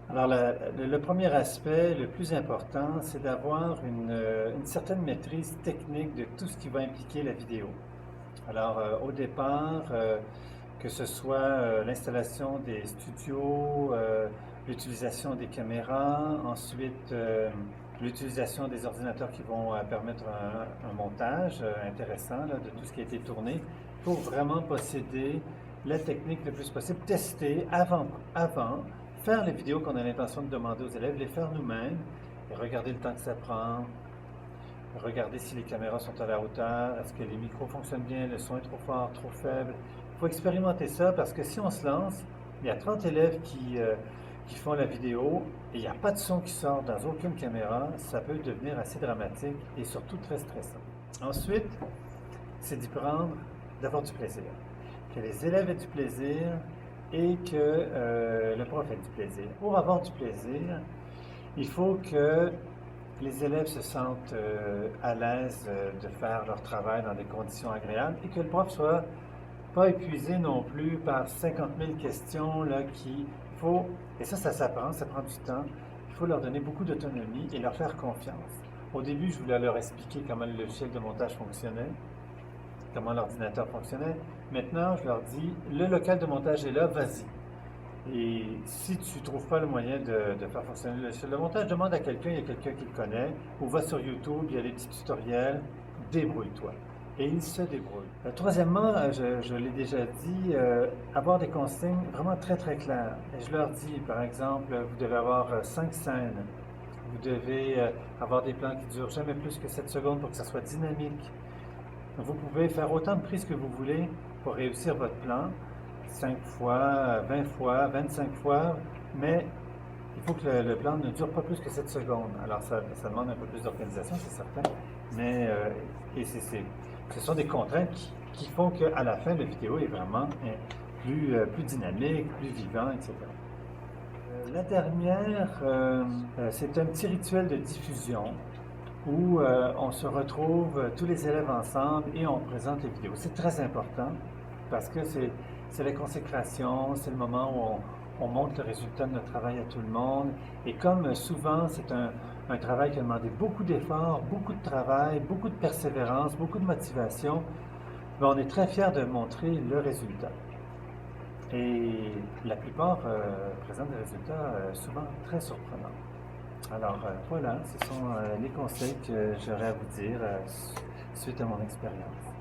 Alors, le premier aspect, le plus important, c'est d'avoir une certaine maîtrise technique de tout ce qui va impliquer la vidéo. Alors, au départ, que ce soit l'installation des studios, l'utilisation des caméras, ensuite l'utilisation des ordinateurs qui vont permettre un montage intéressant là, de tout ce qui a été tourné, pour vraiment posséder la technique le plus possible, tester avant, faire les vidéos qu'on a l'intention de demander aux élèves, les faire nous-mêmes, et regarder le temps que ça prend, regarder si les caméras sont à la hauteur, est-ce que les micros fonctionnent bien, le son est trop fort, trop faible. Il faut expérimenter ça parce que si on se lance, il y a 30 élèves qui font la vidéo et il n'y a pas de son qui sort dans aucune caméra, ça peut devenir assez dramatique et surtout très stressant. Ensuite, c'est d'y prendre, d'avoir du plaisir. Que les élèves aient du plaisir et que le prof ait du plaisir. Pour avoir du plaisir, il faut que les élèves se sentent à l'aise de faire leur travail dans des conditions agréables et que le prof soit pas épuisé non plus par 50 000 questions là, qu'il faut, et ça s'apprend, ça prend du temps, il faut leur donner beaucoup d'autonomie et leur faire confiance. Au début, je voulais leur expliquer comment le logiciel de montage fonctionnait, comment l'ordinateur fonctionnait. Maintenant, je leur dis, le local de montage est là, vas-y. Et si tu ne trouves pas le moyen de faire fonctionner le logiciel de montage, demande à quelqu'un, il y a quelqu'un qui le connaît, ou va sur YouTube, il y a des petits tutoriels, débrouille-toi. Et il se débrouille. Troisièmement, je l'ai déjà dit, avoir des consignes vraiment très très claires. Et je leur dis, par exemple, vous devez avoir 5 scènes, vous devez avoir des plans qui durent jamais plus que 7 secondes pour que ça soit dynamique. Vous pouvez faire autant de prises que vous voulez pour réussir votre plan, 5 fois, 20 fois, 25 fois, mais il faut que le plan ne dure pas plus que 7 secondes. Alors ça demande un peu plus d'organisation, c'est certain, mais ce sont des contraintes qui font qu'à la fin, la vidéo est vraiment plus dynamique, plus vivant, etc. La dernière, c'est un petit rituel de diffusion où on se retrouve tous les élèves ensemble et on présente les vidéos. C'est très important parce que c'est la consécration, c'est le moment où on montre le résultat de notre travail à tout le monde. Et comme souvent, c'est un travail qui a demandé beaucoup d'efforts, beaucoup de travail, beaucoup de persévérance, beaucoup de motivation, ben, on est très fiers de montrer le résultat. Et la plupart présentent des résultats souvent très surprenants. Alors voilà, ce sont les conseils que j'aurais à vous dire suite à mon expérience.